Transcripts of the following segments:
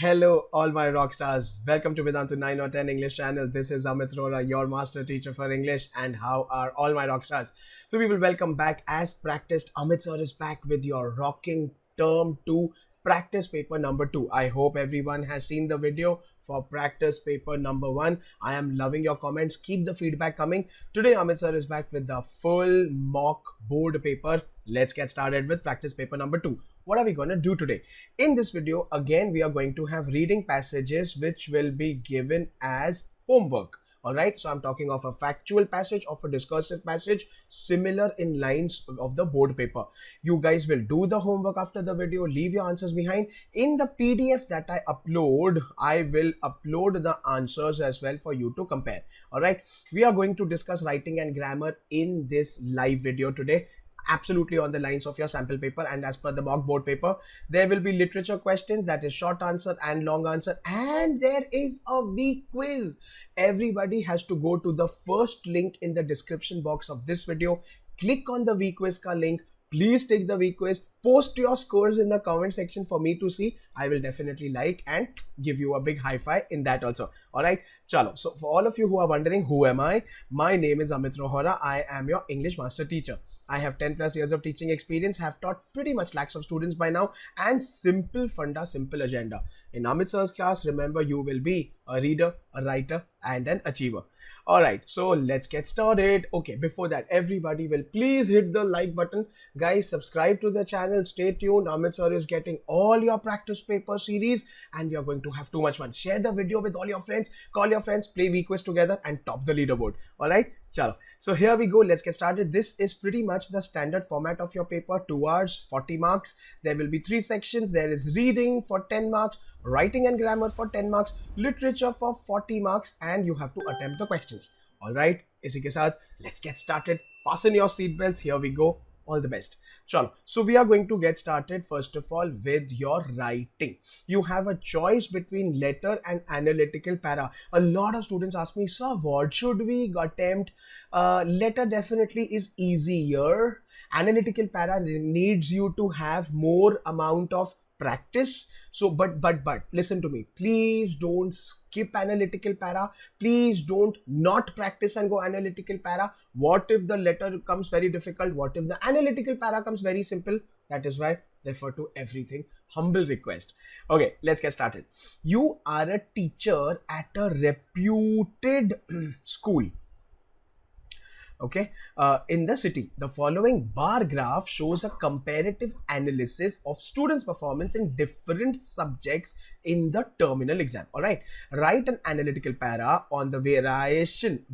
Hello, all my rock stars. Welcome to Vedantu 9 or 10 English channel. This is Amit your master teacher for English. And how are all my rock stars? So we will welcome back as practiced. Amit sir is back with your rocking term 2 practice paper number 2. I hope everyone has seen the video for practice paper number 1. I am loving your comments. Keep the feedback coming. Today Amit sir is back with the full mock board paper. Let's get started with practice paper number 2. What are we going to do today? In this video, again, we are going to have reading passages which will be given as homework. Alright, so I'm talking of a factual passage, of a discursive passage, similar in lines of the board paper. You guys will do the homework after the video, leave your answers behind. In the PDF that I upload, I will upload the answers as well for you to compare. Alright, we are going to discuss writing and grammar in this live video today. Absolutely on the lines of your sample paper, and as per the mock board paper there will be literature questions, that is short answer and long answer, and there is a week quiz. Everybody has to go to the first link in the description box of this video, click on the week quiz ka link. Please take the week quiz, post your scores in the comment section for me to see. I will definitely like and give you a big high five in that also. Alright, chalo. So for all of you who are wondering who am I, my name is Amit Rohra. I am your English master teacher. I have 10 plus years of teaching experience, have taught pretty much lakhs of students by now, and simple funda, simple agenda. In Amit sir's class, remember, you will be a reader, a writer, and an achiever. Alright, so let's get started. Okay, before that, everybody will please hit the like button. Guys, subscribe to the channel. Stay tuned. Amit sir is getting all your practice paper series and we are going to have too much fun. Share the video with all your friends. Call your friends, play week quiz together and top the leaderboard. Alright, chalo. So here we go. Let's get started. This is pretty much the standard format of your paper. 2 hours, 40 marks. There will be 3 sections. There is reading for 10 marks, writing and grammar for 10 marks, literature for 40 marks, and you have to attempt the questions. Alright, इसी के साथ let's get started. Fasten your seatbelts. Here we go. All the best. Chalo. So we are going to get started first of all with your writing. You have a choice between letter and analytical para. A lot of students ask me, sir, what should we attempt? Letter definitely is easier. Analytical para needs you to have more amount of practice. So but listen to me, please don't skip analytical para. Please don't not practice and go analytical para. What if the letter comes very difficult? What if the analytical para comes very simple? That is why refer to everything. Humble request. Okay, let's get started. You are a teacher at a reputed school. Okay, in the city. The following bar graph shows a comparative analysis of students' performance in different subjects in the terminal exam. All right, write an analytical para on the variation,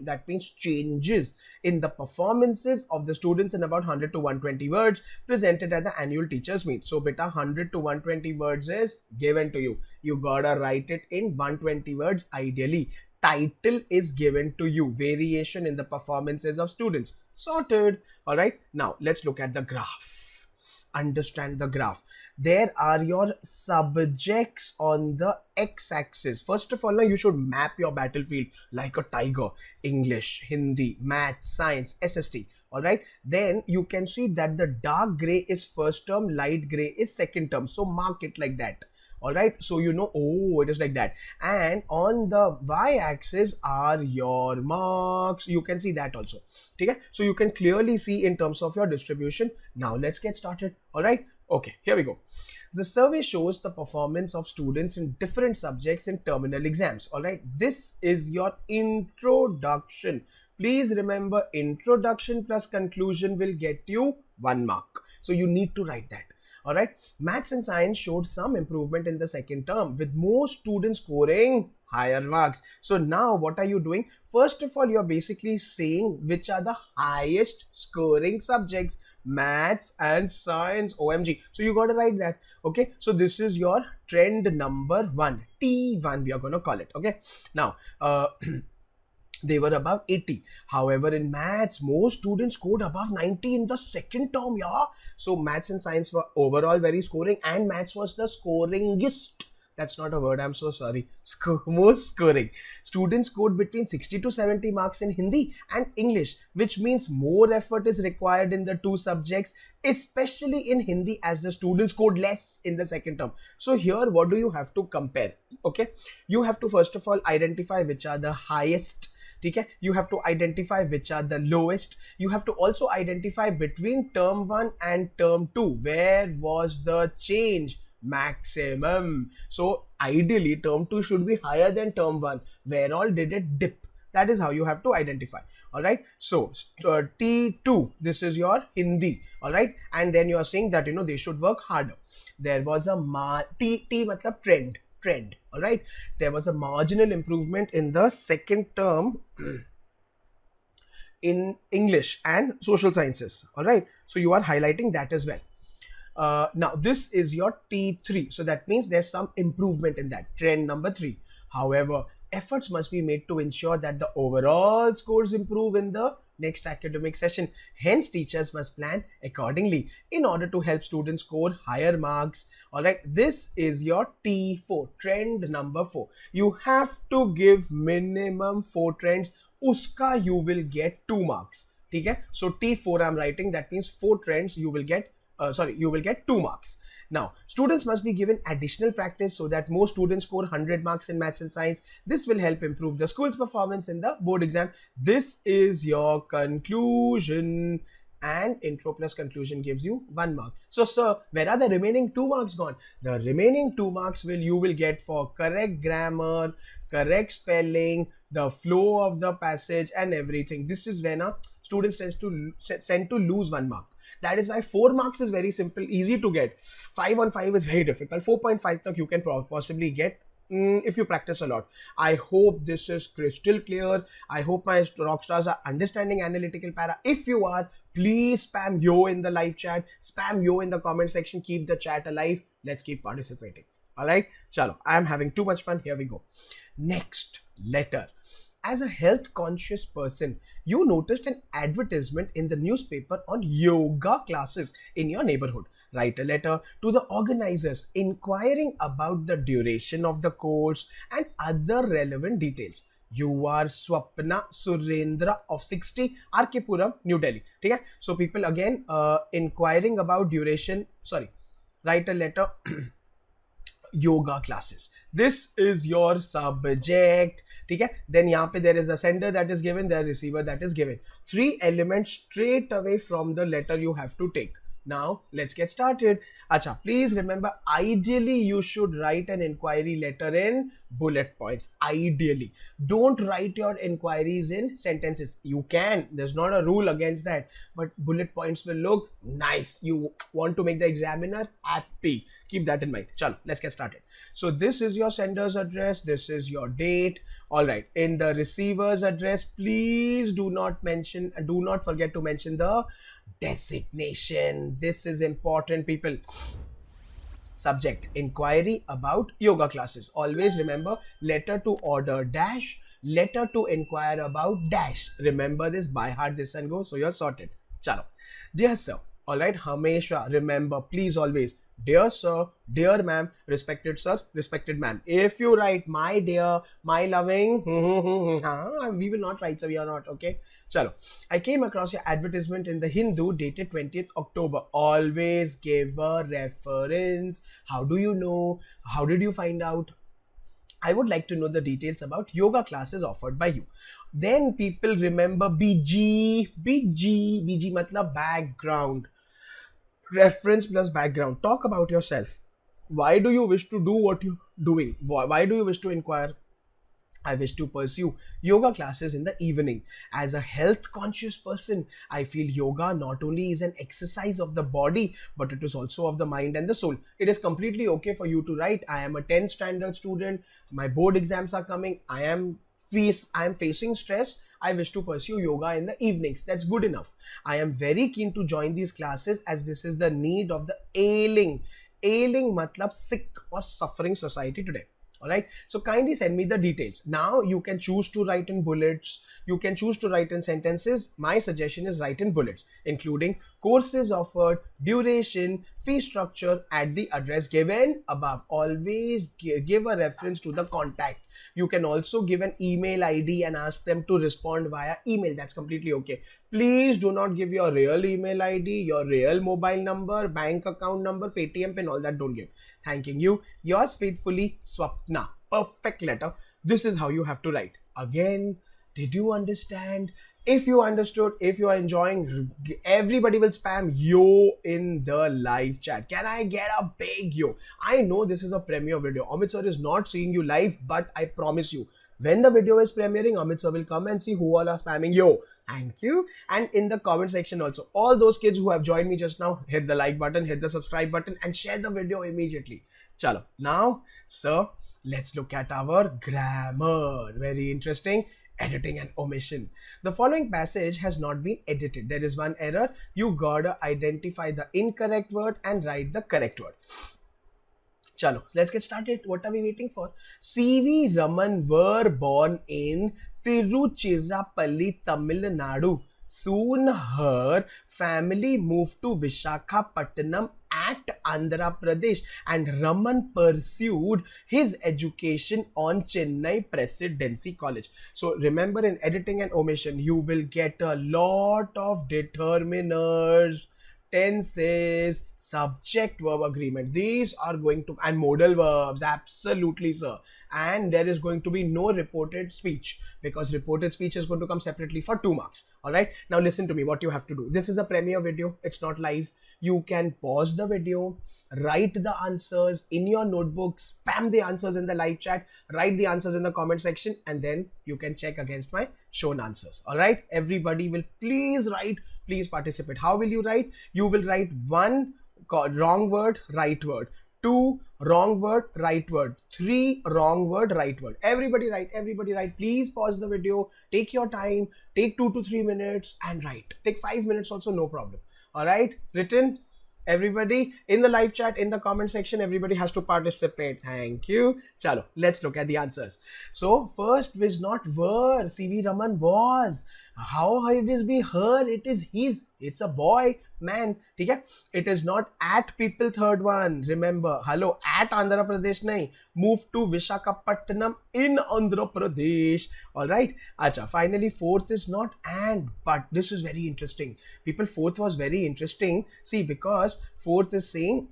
that means changes in the performances of the students in about 100 to 120 words presented at the annual teachers meet. So beta, 100 to 120 words is given to you. You gotta write it in 120 words ideally. Title is given to you, variation in the performances of students. Sorted. All right, now let's look at the graph. Understand the graph. There are your subjects on the x-axis. First of all, now you should map your battlefield like a tiger. English, Hindi, math, science, SST. All right, then you can see that the dark gray is first term, light gray is second term. So mark it like that. All right, so you know, oh, it is like that. And on the y-axis are your marks. You can see that also. Okay, so you can clearly see in terms of your distribution. Now let's get started. All right, okay, here we go. The survey shows the performance of students in different subjects in terminal exams. All right, this is your introduction. Please remember, introduction plus conclusion will get you 1 mark. So you need to write that. All right, maths and science showed some improvement in the second term with most students scoring higher marks. So now what are you doing? First of all, you're basically saying which are the highest scoring subjects, maths and science. OMG. So you got to write that. Okay, so this is your trend number 1, T1 we are going to call it. Okay, now they were above 80. However, in maths, most students scored above 90 in the second term, yeah. So maths and science were overall very scoring, and maths was the scoringest. That's not a word, I'm so sorry. More scoring. Students scored between 60 to 70 marks in Hindi and English, which means more effort is required in the two subjects, especially in Hindi, as the students scored less in the second term. So here, what do you have to compare? Okay, you have to first of all identify which are the highest. Okay, you have to identify which are the lowest. You have to also identify between term 1 and term 2 where was the change maximum. So ideally term 2 should be higher than term 1. Where all did it dip? That is how you have to identify. All right, so T2, this is your Hindi. All right, and then you are saying that they should work harder. There was a T matlab trend. All right, there was a marginal improvement in the second term in English and social sciences. All right, so you are highlighting that as well. Now this is your T3, so that means there's some improvement in that trend number 3. However, efforts must be made to ensure that the overall scores improve in the next academic session. Hence, teachers must plan accordingly in order to help students score higher marks. All right, this is your T4, trend number 4. You have to give minimum 4 trends. Uska you will get 2 marks. Okay, so T4 I'm writing, that means 4 trends you will get. You will get 2 marks. Now, students must be given additional practice so that more students score 100 marks in maths and science. This will help improve the school's performance in the board exam. This is your conclusion, and intro plus conclusion gives you 1 mark. So, sir, where are the remaining 2 marks gone? The remaining 2 marks you will get for correct grammar, correct spelling, the flow of the passage and everything. This is when students tend to lose 1 mark. That is why 4 marks is very simple, easy to get. 5 on 5 is very difficult. 4.5 tak you can possibly get if you practice a lot. I hope this is crystal clear. I hope my rock stars are understanding analytical para. If you are, please spam yo in the live chat, spam yo in the comment section, keep the chat alive. Let's keep participating. All right, chalo, I am having too much fun. Here we go. Next letter. As a health conscious person, you noticed an advertisement in the newspaper on yoga classes in your neighborhood. Write a letter to the organizers inquiring about the duration of the course and other relevant details. You are Swapna Surendra of 60 RK Puram, New Delhi. Okay? So people again inquiring about duration. Write a letter. Yoga classes. This is your subject. Okay? Then there is a sender that is given, the receiver that is given. 3 elements straight away from the letter you have to take. Now let's get started. Acha, please remember, ideally you should write an inquiry letter in bullet points. Ideally, don't write your inquiries in sentences. You can, there's not a rule against that, but bullet points will look nice. You want to make the examiner happy. Keep that in mind. Chalo, let's get started. So this is your sender's address, this is your date. All right, in the receiver's address, please do not forget to mention the designation. This is important, people. Subject, inquiry about yoga classes. Always remember, letter to order dash, letter to inquire about dash. Remember this by heart, this and go, so you're sorted. Chalo. Dear sir, all right, Hamesha, remember, please always, dear sir, dear ma'am, respected sir, respected ma'am. If you write my dear, my loving, we will not write, so we are not, okay? Chalo. I came across your advertisement in the Hindu dated 20th October. Always give a reference. How do you know? How did you find out? I would like to know the details about yoga classes offered by you. Then people remember BG matlab background. Reference plus background. Talk about yourself. Why do you wish to do what you're doing? Why do you wish to inquire? I wish to pursue yoga classes in the evening. As a health conscious person, I feel yoga not only is an exercise of the body, but it is also of the mind and the soul. It is completely okay for you to write, I am a 10th standard student, my board exams are coming, I am facing stress, I wish to pursue yoga in the evenings. That's good enough. I am very keen to join these classes as this is the need of the ailing matlab sick or suffering society today. All right, so kindly send me the details. Now you can choose to write in bullets, you can choose to write in sentences. My suggestion is write in bullets, including courses offered, duration, fee structure at the address given above. Always give a reference to the contact. You can also give an email ID and ask them to respond via email. That's completely okay. Please do not give your real email ID, your real mobile number, bank account number, Paytm pin, all that don't give. Thanking you. Yours faithfully, Swapna. Perfect letter. This is how you have to write. Again, did you understand? If you understood, if you are enjoying, everybody will spam yo in the live chat. Can I get a big yo? I know this is a premiere video. Amit sir is not seeing you live, but I promise you, when the video is premiering, Amit sir will come and see who all are spamming yo. Thank you. And in the comment section also, all those kids who have joined me just now, hit the like button, hit the subscribe button, and share the video immediately. Chalo. Now, sir, let's look at our grammar. Very interesting. Editing and omission. The following passage has not been edited. There is one error. You gotta identify the incorrect word and write the correct word. Chalo, let's get started. What are we waiting for? C.V. Raman were born in Tiruchirappalli, Tamil Nadu. Soon her family moved to Visakhapatnam at Andhra Pradesh, and Raman pursued his education on Chennai Presidency College. So remember, in editing and omission, you will get a lot of determiners, tenses, subject verb agreement. These are going to, and modal verbs, absolutely sir. And there is going to be no reported speech, because reported speech is going to come separately for 2 marks. All right, now listen to me. What you have to do, this is a premiere video, it's not live. You can pause the video, write the answers in your notebook, spam the answers in the live chat, write the answers in the comment section, and then you can check against my shown answers. All right, everybody will please write, please participate. How will you write? You will write 1 wrong word, right word, 2 wrong word, right word, 3 wrong word, right word. Everybody write, everybody write. Please pause the video, take your time, take 2 to 3 minutes and write. Take 5 minutes also, no problem. All right, written. Everybody in the live chat, in the comment section, everybody has to participate. Thank you. Chalo, let's look at the answers. So first was not were. C.V. Raman was. How it is be her? It is his. It's a boy, man. Okay? It is not at people. Third one. Remember, hello, at Andhra Pradesh nahi. Move to Visakhapatnam in Andhra Pradesh. All right. Acha. Finally, fourth is not and, but this is very interesting. People, fourth was very interesting. See, because fourth is saying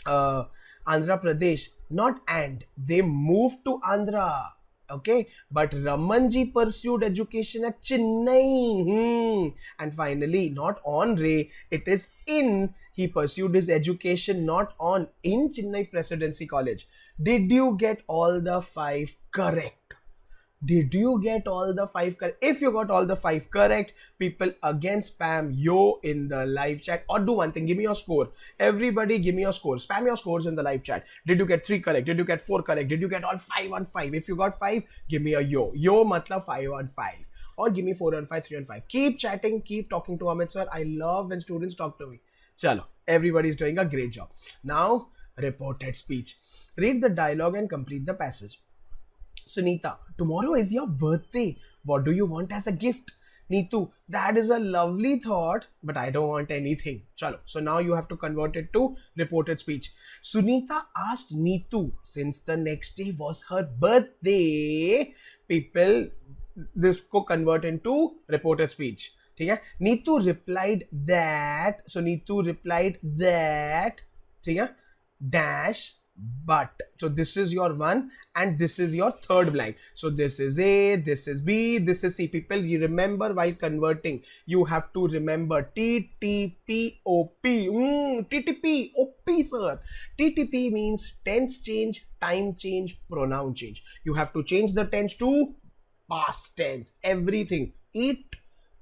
Andhra Pradesh, not and. They moved to Andhra. Okay, but Ramanji pursued education at Chennai. And finally, not on Ray, it is in. He pursued his education not on, in Chennai Presidency College. Did you get all the 5 correct? Did you get all the 5 correct? If you got all the 5 correct, people again spam yo in the live chat, or do one thing, give me your score. Everybody give me your score. Spam your scores in the live chat. Did you get 3 correct? Did you get 4 correct? Did you get all 5 on 5? If you got 5, give me a yo. Yo matlab 5 on 5. Or give me 4 on 5, 3 on 5. Keep chatting, keep talking to Amit sir. I love when students talk to me. Chalo, everybody is doing a great job. Now, reported speech. Read the dialogue and complete the passage. Sunita, tomorrow is your birthday. What do you want as a gift? Neetu, that is a lovely thought, but I don't want anything. Chalo. So now you have to convert it to reported speech. Sunita asked Neetu, since the next day was her birthday, people, this को convert into reported speech. ठीक है? Neetu replied that. So Neetu replied that. ठीक है? Dash. But. So this is your 1 and this is your third blank. So this is A, this is B, this is C. People, you remember while converting, you have to remember TTP-OP. TTP-OP, sir. TTP means tense change, time change, pronoun change. You have to change the tense to past tense. Everything. Eat,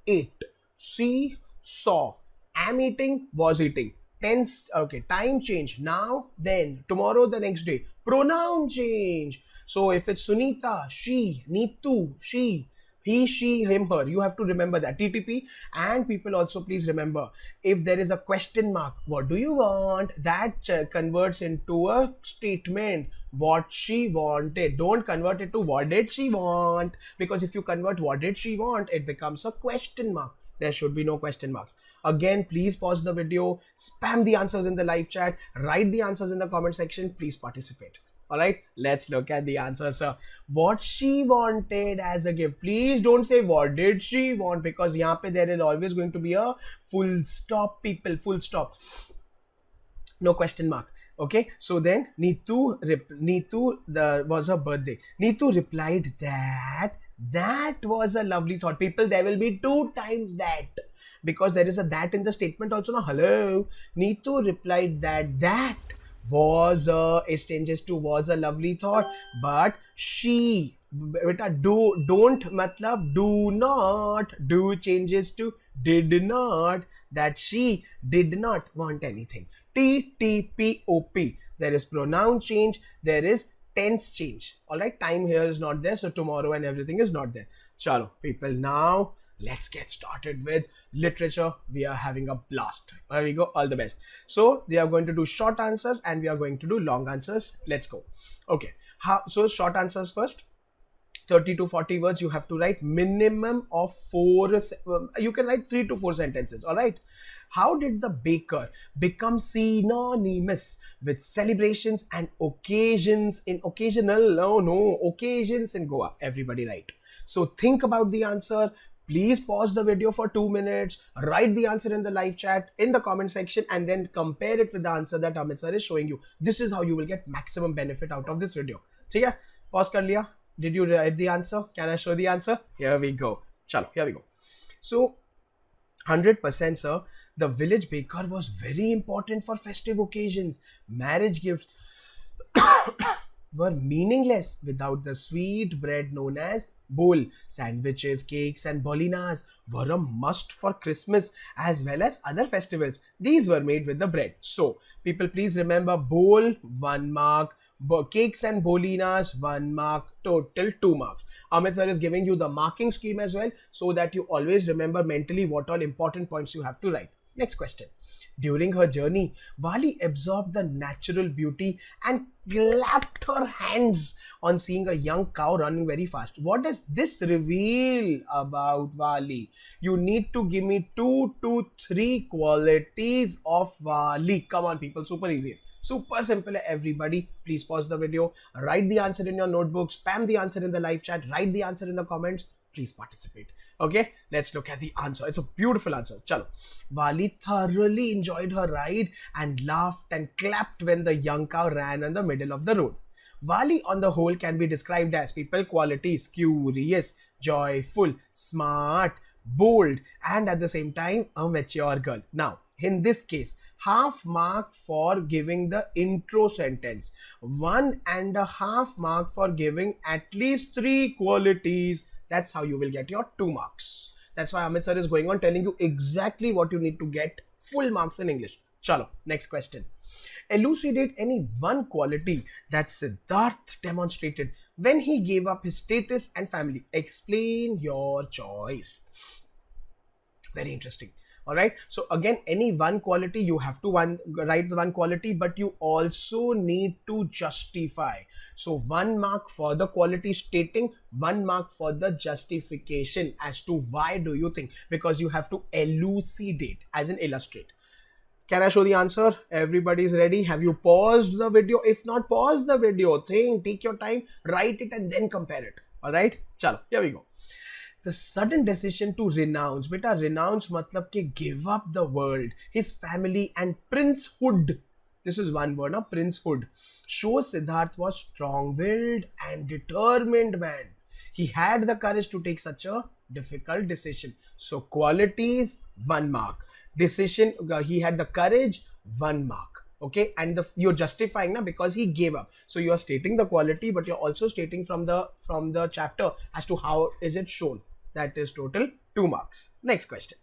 ate. See, saw. Am eating, was eating. Tense, okay, time change, now, then, tomorrow, the next day. Pronoun change. So if it's Sunita, she, Neetu, she, he, she, him, her, you have to remember that. TTP. And people also please remember, if there is a question mark, what do you want? That converts into a statement. What she wanted. Don't convert it to what did she want, because if you convert what did she want, it becomes a question mark. there should be no question marks. Again, please pause the video, spam the answers in the live chat, write the answers in the comment section, please participate. All right, let's look at the answer, sir. What she wanted as a gift. Please don't say what did she want, because यहाँ पे there is always going to be a full stop, people, full stop. No question mark. Okay, so then Neetu was her birthday. Neetu replied that was a lovely thought. People, there will be 2 times that, because there is a that in the statement also. Now, hello. Neetu replied that was it changes to was a lovely thought, but she beta don't matlab do not, do changes to did not, that she did not want anything. TTPOP, there is pronoun change, there is tense change. All right, time here is not there, so tomorrow and everything is not there. Chalo people, now let's get started with literature. We are having a blast. Here we go. All the best. So we are going to do short answers and we are going to do long answers. Let's go. Okay. So short answers first. 30 to 40 words you have to write. Minimum of 4. You can write 3 to 4 sentences. All right. How did the baker become synonymous with celebrations and occasions in occasions in Goa? Everybody write. So think about the answer. Please pause the video for 2 minutes, write the answer in the live chat, in the comment section, and then compare it with the answer that Amit sir is showing you. This is how you will get maximum benefit out of this video. ठीक है? Pause कर लिया? Did you write the answer? Can I show the answer? Here we go. Chalo, here we go. So, 100% sir, the village baker was very important for festive occasions. Marriage gifts were meaningless without the sweet bread known as bol. Sandwiches, cakes and bolinas were a must for Christmas as well as other festivals. These were made with the bread. So, people, please remember, bol 1 mark, cakes and bolinas 1 mark, total 2 marks. Amit sir is giving you the marking scheme as well, so that you always remember mentally what all important points you have to write. Next question. During her journey, Vali absorbed the natural beauty and clapped her hands on seeing a young cow running very fast. What does this reveal about Vali? You need to give me 2 to 3 qualities of Vali. Come on people, super easy. Super simple, everybody. Please pause the video, write the answer in your notebook, spam the answer in the live chat, write the answer in the comments. Please participate. Okay, let's look at the answer. It's a beautiful answer. Chalo. Vali thoroughly enjoyed her ride and laughed and clapped when the young cow ran in the middle of the road. Vali on the whole can be described as people qualities: curious, joyful, smart, bold, and at the same time a mature girl. Now, in this case, half mark for giving the intro sentence, 1.5 mark for giving at least 3 qualities. That's how you will get your 2 marks. That's why Amit sir is going on telling you exactly what you need to get full marks in English. Chalo, next question. Elucidate any one quality that Siddharth demonstrated when he gave up his status and family. Explain your choice. Very interesting. All right. So again, any one quality, you have to write the one quality, but you also need to justify. So 1 mark for the quality stating, 1 mark for the justification as to why do you think, because you have to elucidate as in illustrate. Can I show the answer? Everybody's ready. Have you paused the video? If not, pause the video. Think, take your time, write it and then compare it. All right. Chalo, here we go. The sudden decision to renounce. Beta, renounce matlab ke give up the world, his family and princehood. This is one word, now princehood. Shows Siddharth was strong-willed and determined man. He had the courage to take such a difficult decision. So qualities, 1 mark. Decision, he had the courage, 1 mark. Okay, and you're justifying now because he gave up. So you are stating the quality, but you're also stating from the chapter as to how is it shown. That is total 2 marks. Next question.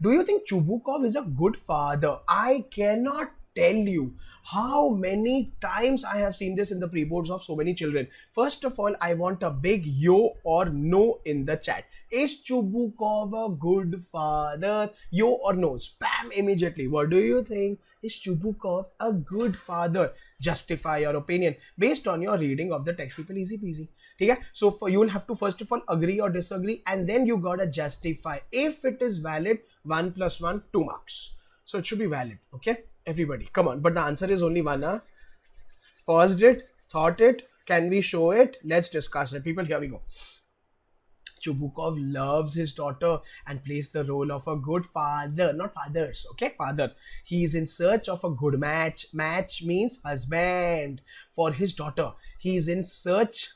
Do you think Chubukov is a good father? I cannot tell you how many times I have seen this in the pre-boards of so many children. First of all, I want a big yo or no in the chat. Is Chubukov a good father? Yo or no? Spam immediately. What do you think? Is Chubukov a good father? Justify your opinion based on your reading of the text. People, easy peasy. Okay? So you will have to first of all agree or disagree, and then you gotta justify. If it is valid, 1 plus 1, 2 marks. So it should be valid. Okay? Everybody, come on. But the answer is only one. Huh? Paused it, thought it. Can we show it? Let's discuss it. People, here we go. Chubukov loves his daughter and plays the role of a good father, not fathers, okay? Father. He is in search of a good match. Match means husband for his daughter. He is in search,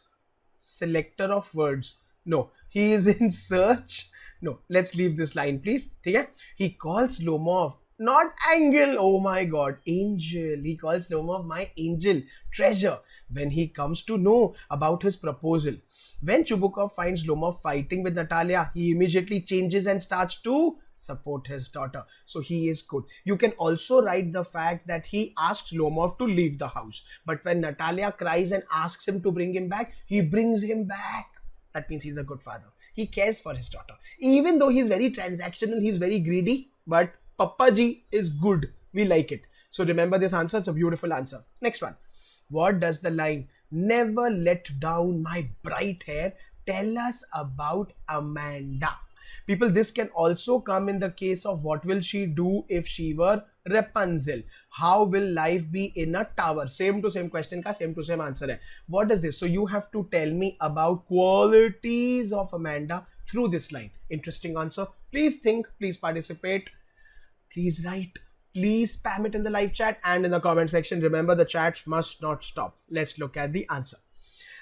selector of words. No, he is in search. No, let's leave this line, please. Okay? He calls Lomov not angel, oh my god, angel. He calls Lomov my angel, treasure, when he comes to know about his proposal. When Chubukov finds Lomov fighting with Natalia, he immediately changes and starts to support his daughter. So he is good. You can also write the fact that he asks Lomov to leave the house. But when Natalia cries and asks him to bring him back, he brings him back. That means he's a good father. He cares for his daughter. Even though he's very transactional, he's very greedy, but Papa Ji is good. We like it. So remember this answer. It's a beautiful answer. Next one. What does the line "never let down my bright hair" tell us about Amanda? People, this can also come in the case of what will she do if she were Rapunzel? How will life be in a tower? Same to same question ka same to same answer hai. What does this? So you have to tell me about qualities of Amanda through this line. Interesting answer. Please think, please participate, please write, please spam it in the live chat and in the comment section. Remember, the chats must not stop. Let's look at the answer.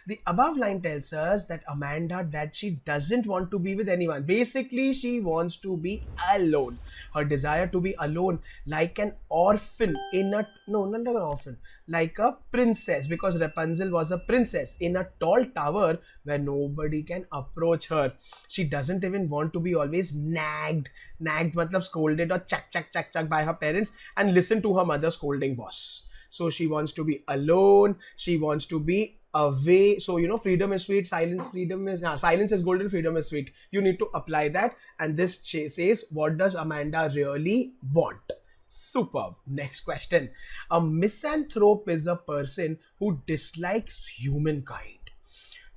The above line tells us that Amanda, that she doesn't want to be with anyone. Basically, she wants to be alone. Her desire to be alone, like an orphan in a, no, not an orphan, like a princess, because Rapunzel was a princess in a tall tower where nobody can approach her. She doesn't even want to be always nagged matlab scolded or chuck by her parents and listen to her mother scolding boss. So she wants to be alone. She wants to be away. So, you know, freedom is sweet, silence is golden, freedom is sweet. You need to apply that. And this says, what does Amanda really want? Superb. Next question. A misanthrope is a person who dislikes humankind.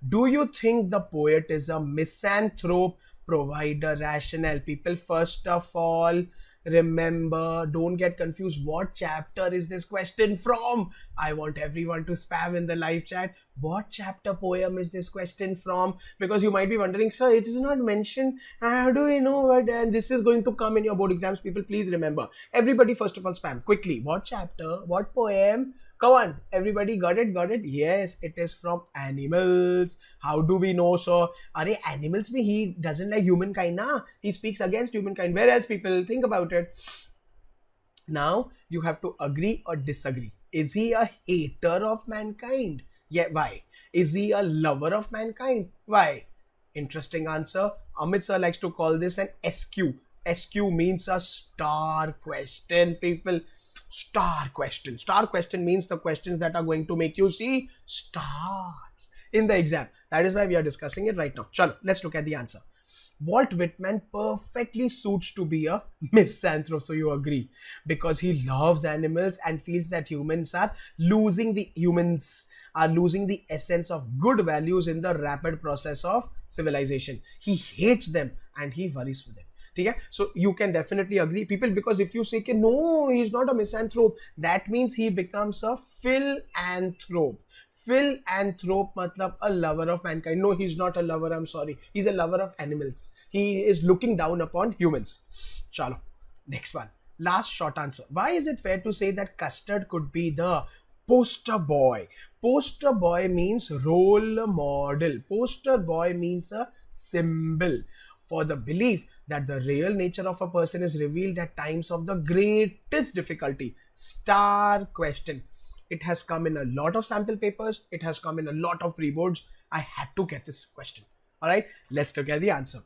Do you think the poet is a misanthrope? Provide a rationale. People, first of all, remember, don't get confused. What chapter is this question from? I want everyone to spam in the live chat. What chapter poem is this question from? Because you might be wondering, sir, it is not mentioned. How do we know what? And this is going to come in your board exams. People, please remember. Everybody, first of all, spam quickly. What chapter? What poem? Come on, everybody, got it? Yes, it is from Animals. How do we know, sir? Are animals mein he doesn't like humankind, na? He speaks against humankind. Where else, people? Think about it. Now, you have to agree or disagree. Is he a hater of mankind? Yeah, why? Is he a lover of mankind? Why? Interesting answer. Amit sir likes to call this an SQ. SQ means a star question, people. Star question. Star question means the questions that are going to make you see stars in the exam. That is why we are discussing it right now. Chalo, let's look at the answer. Walt Whitman perfectly suits to be a misanthrope. So you agree, because he loves animals and feels that humans are losing the essence of good values in the rapid process of civilization. He hates them and he worries for them. Okay? So you can definitely agree, people, because if you say no, he's not a misanthrope, that means he becomes a philanthrope. Philanthrope matlab a lover of mankind. No, he's not a lover, I'm sorry. He's a lover of animals. He is looking down upon humans. Chalo, next one. Last short answer. Why is it fair to say that Custard could be the poster boy? Poster boy means role model. Poster boy means a symbol for the belief that the real nature of a person is revealed at times of the greatest difficulty. Star question. It has come in a lot of sample papers. It has come in a lot of pre-boards. I had to get this question. Alright, let's look at the answer.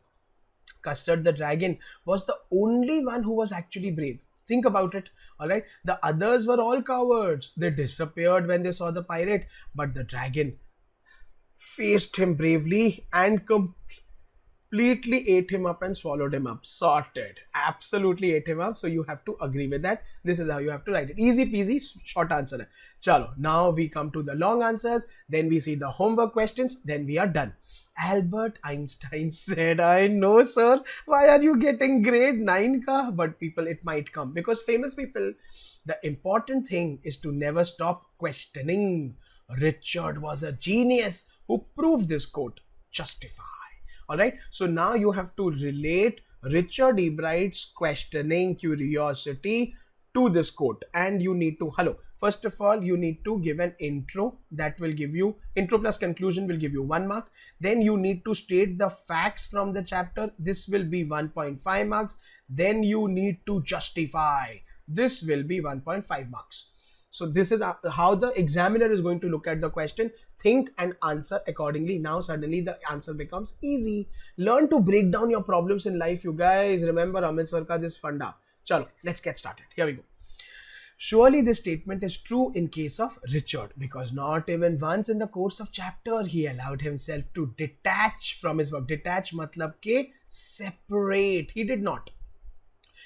Custard the dragon was the only one who was actually brave. Think about it. Alright, the others were all cowards. They disappeared when they saw the pirate. But the dragon faced him bravely and completely completely ate him up and swallowed him up. Sorted. Absolutely ate him up. So you have to agree with that. This is how you have to write it. Easy peasy, short answer hai. Chalo, now we come to the long answers. Then we see the homework questions. Then we are done. Albert Einstein said, I know, sir. Why are you getting grade 9 ka? But people, it might come. Because famous people, the important thing is to never stop questioning. Richard was a genius who proved this quote. Justify. Alright, so now you have to relate Richard E. Bright's questioning curiosity to this quote, and you need to, first of all, you need to give an intro that will give you, intro plus conclusion will give you 1 mark. Then you need to state the facts from the chapter. This will be 1.5 marks. Then you need to justify. This will be 1.5 marks. So this is how the examiner is going to look at the question. Think and answer accordingly. Now suddenly the answer becomes easy. Learn to break down your problems in life, you guys. Remember Amit sir ka this funda. Chalo, let's get started. Here we go. Surely this statement is true in case of Richard, because not even once in the course of chapter he allowed himself to detach from his work. Detach matlab ke separate. He did not.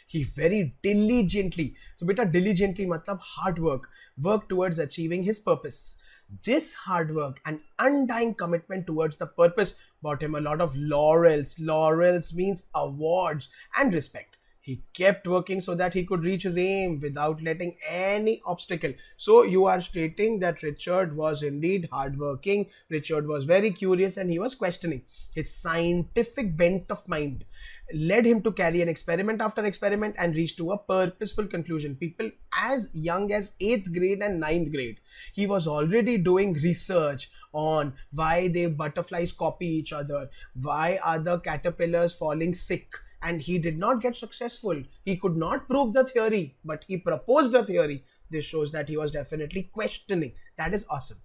He very diligently, so beta diligently matlab hard work, worked towards achieving his purpose. This hard work and undying commitment towards the purpose brought him a lot of laurels. Laurels means awards and respect. He kept working so that he could reach his aim without letting any obstacle. So you are stating that Richard was indeed hardworking. Richard was very curious and he was questioning. His scientific bent of mind led him to carry an experiment after experiment and reach to a purposeful conclusion. People as young as 8th grade and 9th grade, he was already doing research on why the butterflies copy each other, why are the caterpillars falling sick, and he did not get successful. He could not prove the theory, but he proposed a theory. This shows that he was definitely questioning. That is awesome.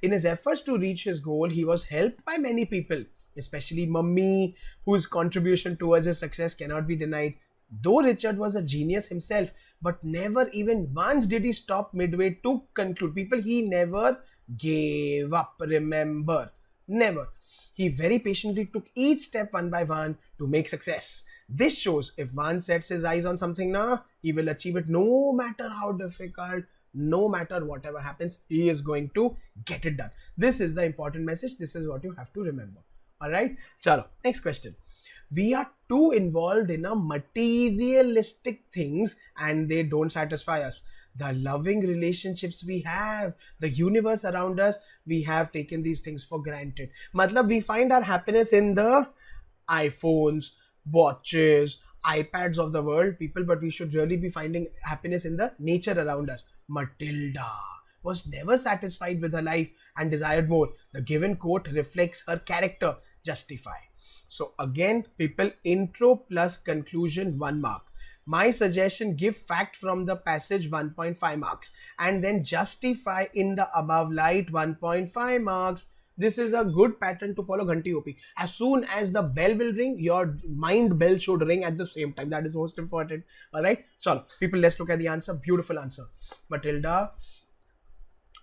In his efforts to reach his goal, he was helped by many people, especially Mummy, whose contribution towards his success cannot be denied. Though Richard was a genius himself, but never even once did he stop midway to conclude. People, he never gave up, remember. Never. He very patiently took each step one by one to make success. This shows if one sets his eyes on something now, he will achieve it no matter how difficult, no matter whatever happens, he is going to get it done. This is the important message. This is what you have to remember. Alright, chalo, next question. We are too involved in a materialistic things and they don't satisfy us. The loving relationships we have, the universe around us, we have taken these things for granted. Matlab, we find our happiness in the iPhones, watches, iPads of the world, people, but we should really be finding happiness in the nature around us. Matilda was never satisfied with her life and desired more. The given quote reflects her character. Justify. So again, people, intro plus conclusion 1 mark. My suggestion, give fact from the passage 1.5 marks and then justify in the above light 1.5 marks. This is a good pattern to follow. Ghanti OP. As soon as the bell will ring, your mind bell should ring at the same time. That is most important. Alright. So people, let's look at the answer. Beautiful answer. Matilda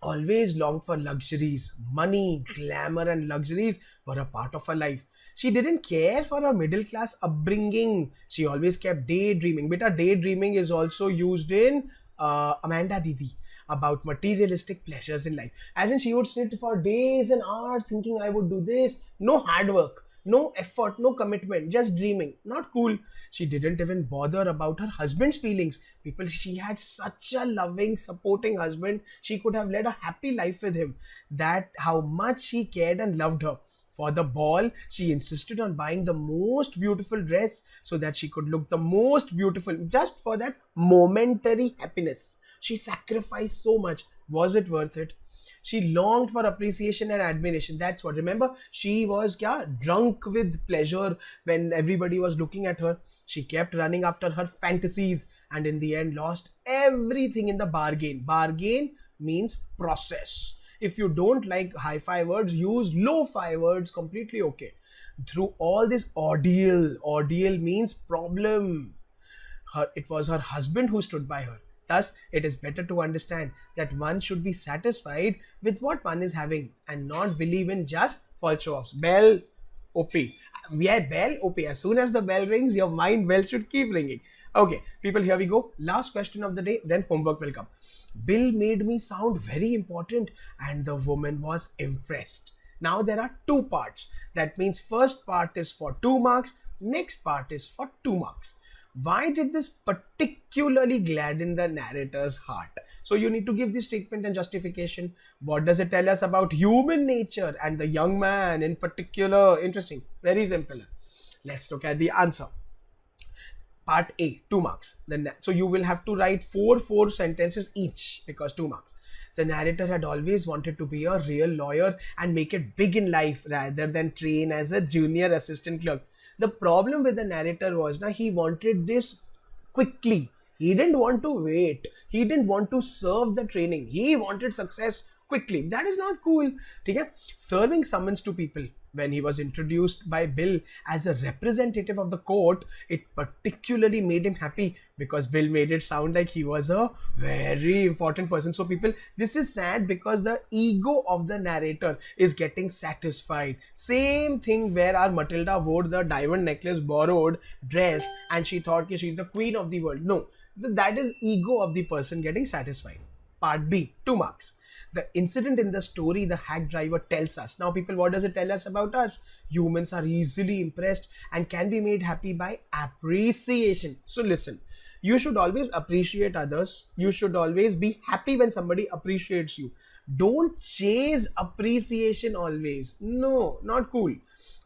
always longed for luxuries. Money, glamour and luxuries were a part of her life. She didn't care for her middle class upbringing. She always kept daydreaming. Beta, daydreaming is also used in Amanda Didi about materialistic pleasures in life. As in, she would sit for days and hours thinking, I would do this. No hard work, no effort, no commitment, just dreaming. Not cool. She didn't even bother about her husband's feelings. People, she had such a loving, supporting husband. She could have led a happy life with him. That how much he cared and loved her. For the ball, she insisted on buying the most beautiful dress so that she could look the most beautiful, just for that momentary happiness. She sacrificed so much. Was it worth it? She longed for appreciation and admiration. That's what. Remember, she was drunk with pleasure when everybody was looking at her. She kept running after her fantasies and in the end lost everything in the bargain. Bargain means process. If you don't like high-fi words, use low-fi words, completely okay. Through all this ordeal means problem. It was her husband who stood by her. Thus, it is better to understand that one should be satisfied with what one is having and not believe in just false show-offs. Bell, OP. Yeah, bell. Okay, as soon as the bell rings, your mind bell should keep ringing. Okay, people, here we go. Last question of the day, then homework will come. Bill made me sound very important, and the woman was impressed. Now there are two parts. That means first part is for 2 marks, next part is for 2 marks. Why did this particularly gladden the narrator's heart? So you need to give this statement and justification. What does it tell us about human nature and the young man in particular? Interesting. Very simple. Let's look at the answer. Part A, 2 marks. Then so you will have to write four sentences each because 2 marks. The narrator had always wanted to be a real lawyer and make it big in life rather than train as a junior assistant clerk. The problem with the narrator was that he wanted this quickly. He didn't want to wait. He didn't want to serve the training. He wanted success quickly. That is not cool. Okay? Serving summons to people. When he was introduced by Bill as a representative of the court, it particularly made him happy because Bill made it sound like he was a very important person. So people, this is sad because the ego of the narrator is getting satisfied. Same thing where our Matilda wore the diamond necklace borrowed dress and she thought she's the queen of the world. No, that is ego of the person getting satisfied. Part B, 2 marks. The incident in the story the hack driver tells us. Now people, what does it tell us about us? Humans are easily impressed and can be made happy by appreciation. So listen, you should always appreciate others. You should always be happy when somebody appreciates you. Don't chase appreciation always. No, not cool.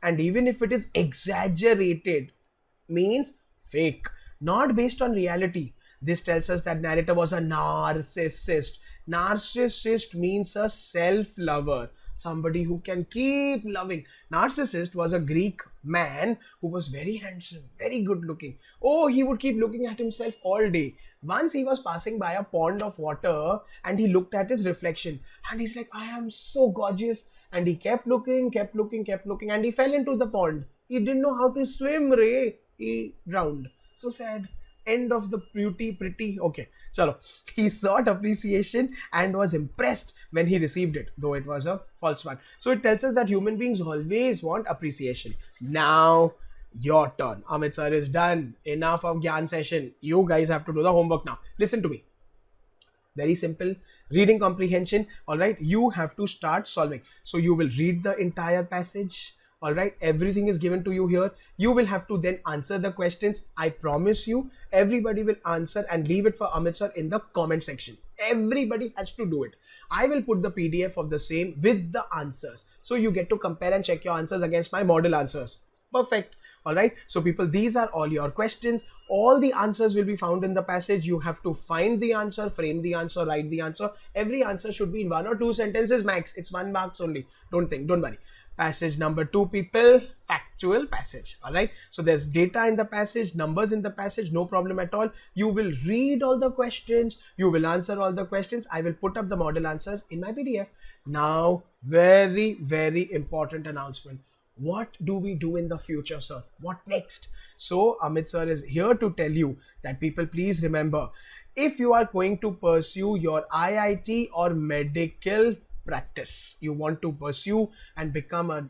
And even if it is exaggerated, means fake, not based on reality. This tells us that narrator was a narcissist. Narcissist means a self-lover, somebody who can keep loving. Narcissist was a Greek man who was very handsome, very good looking. Oh, he would keep looking at himself all day. Once he was passing by a pond of water and he looked at his reflection and he's like, I am so gorgeous. And he kept looking, and he fell into the pond. He didn't know how to swim, Ray. He drowned. So sad. End of the pretty. Okay, chalo. He sought appreciation and was impressed when he received it, though it was a false one. So it tells us that human beings always want appreciation. Now your turn. Amit sir is done. Enough of Gyan session. You guys have to do the homework now. Listen to me. Very simple. Reading comprehension. All right. You have to start solving. So you will read the entire passage. All right, everything is given to you here. You will have to then answer the questions. I promise you, everybody will answer and leave it for Amit sir in the comment section. Everybody has to do it. I will put the PDF of the same with the answers. So you get to compare and check your answers against my model answers. Perfect. All right. So people, these are all your questions. All the answers will be found in the passage. You have to find the answer, frame the answer, write the answer. Every answer should be in 1 or 2 sentences max. It's 1 marks only. Don't worry. Passage number 2, people, factual passage. All right. So there's data in the passage, numbers in the passage, no problem at all. You will read all the questions. You will answer all the questions. I will put up the model answers in my PDF. Now, very, very important announcement. What do we do in the future, sir? What next? So Amit sir is here to tell you that people, please remember, if you are going to pursue your IIT or medical practice, you want to pursue and become an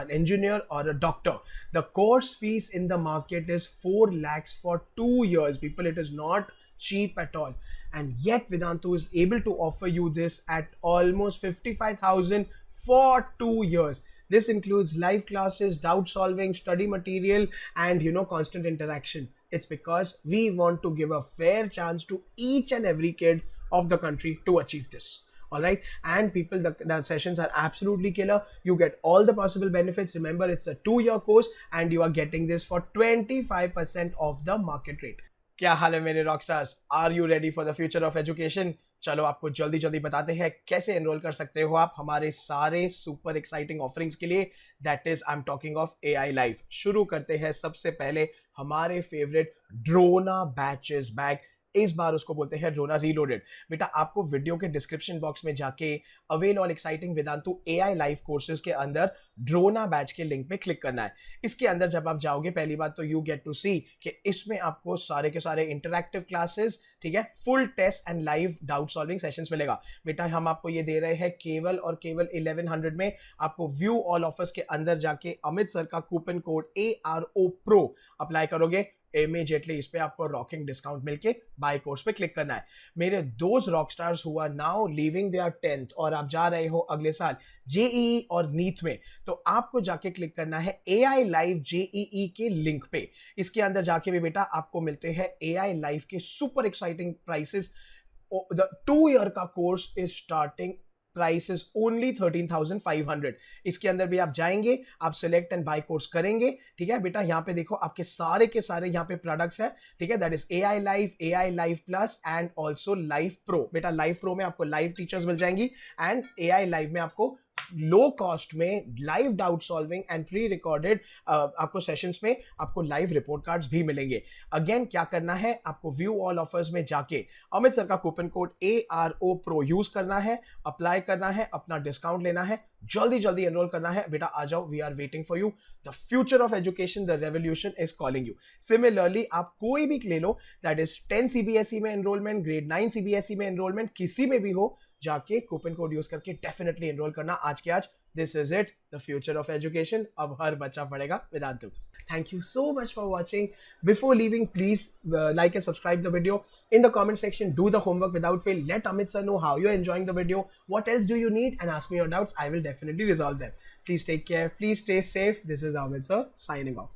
engineer or a doctor, the course fees in the market is 4 lakhs for 2 years. People, it is not cheap at all, and yet Vedantu is able to offer you this at almost 55,000 for 2 years. This includes live classes, doubt solving, study material, and constant interaction. It's because we want to give a fair chance to each and every kid of the country to achieve this. All right, and people, the sessions are absolutely killer. You get all the possible benefits. Remember, it's a 2-year course and you are getting this for 25% of the market rate. क्या हाल है मेरे rockstars? Are you ready for the future of education? चलो आपको जल्दी बताते हैं कैसे enrol कर सकते हो आप हमारे सारे सुपर एक्साइटिंग ऑफरिंग्स के लिए. That is I am talking of AI live. शुरू करते हैं सबसे पहले हमारे favourite Drona batch is back. इस बार उसको बोलते हैं ड्रोना रीलोडेड। बेटा आपको वीडियो के डिस्क्रिप्शन बॉक्स में जाके avail all exciting Vedantu AI live courses के अंदर ड्रोना बैच के लिंक पे क्लिक करना है। इसके अंदर जब आप जाओगे पहली बात तो यू गेट टू सी कि इसमें आपको सारे के सारे इंटरैक्टिव क्लासेस, ठीक है, full test and live doubt solving sessions मिलेगा। बेटा हम आपको ये दे रहे हैं केवल और केवल 1100 में। आपको व्यू ऑल ऑफर्स के अंदर जाके अमित सर का coupon code ARO PRO apply करोगे, इमीडिएटली इस पे आपको रॉकिंग डिस्काउंट मिलके बाय कोर्स पे क्लिक करना है। मेरे दोस्त रॉक स्टार्स हुआ नाउ लिविंग देयर 10th और आप जा रहे हो अगले साल जेईई और नीट में, तो आपको जाके क्लिक करना है एआई लाइव जेईई के लिंक पे। इसके अंदर जाके भी बेटा आपको मिलते हैं एआई लाइव के super exciting prizes. The 2 year का course is starting price is only 13,500। इसके अंदर भी आप जाएंगे, आप सिलेक्ट एंड बाय कोर्स करेंगे, ठीक है बेटा। यहाँ पे देखो आपके सारे के सारे यहाँ पे प्रोडक्ट्स हैं, ठीक है, that is AI live plus and also live pro. बेटा लाइव प्रो में आपको लाइव टीचर्स मिल जाएंगी एंड एआई लाइव में आपको लो कॉस्ट में live doubt solving and pre recorded आपको सेशंस में आपको लाइव रिपोर्ट कार्ड्स भी मिलेंगे। अगेन क्या करना है, आपको व्यू ऑल ऑफर्स में जाके अमित सर का coupon code ARO PRO use करना है, अप्लाई करना है, अपना डिस्काउंट लेना है, जल्दी जल्दी एनरोल करना है। बेटा आ जाओ, we are waiting for you. The future of education, the revolution is calling you. Similarly आप कोई भी ले लो, दैट इज 10 CBSE में एनरोलमेंट, ग्रेड 9 CBSE में एनरोलमेंट, किसी में भी हो, जाके कूपन कोड यूज करके डेफिनेटली एनरोल करना आज के आज। This is it, the future of education. अब हर बच्चा पढ़ेगा Vedantu. Thank you so much for watching. Before leaving, please like and subscribe the video. In the comment section, do the homework without fail. Let Amit sir know how you're enjoying the video. What else do you need? And ask me your doubts. I will definitely resolve them. Please take care. Please stay safe. This is Amit sir signing off.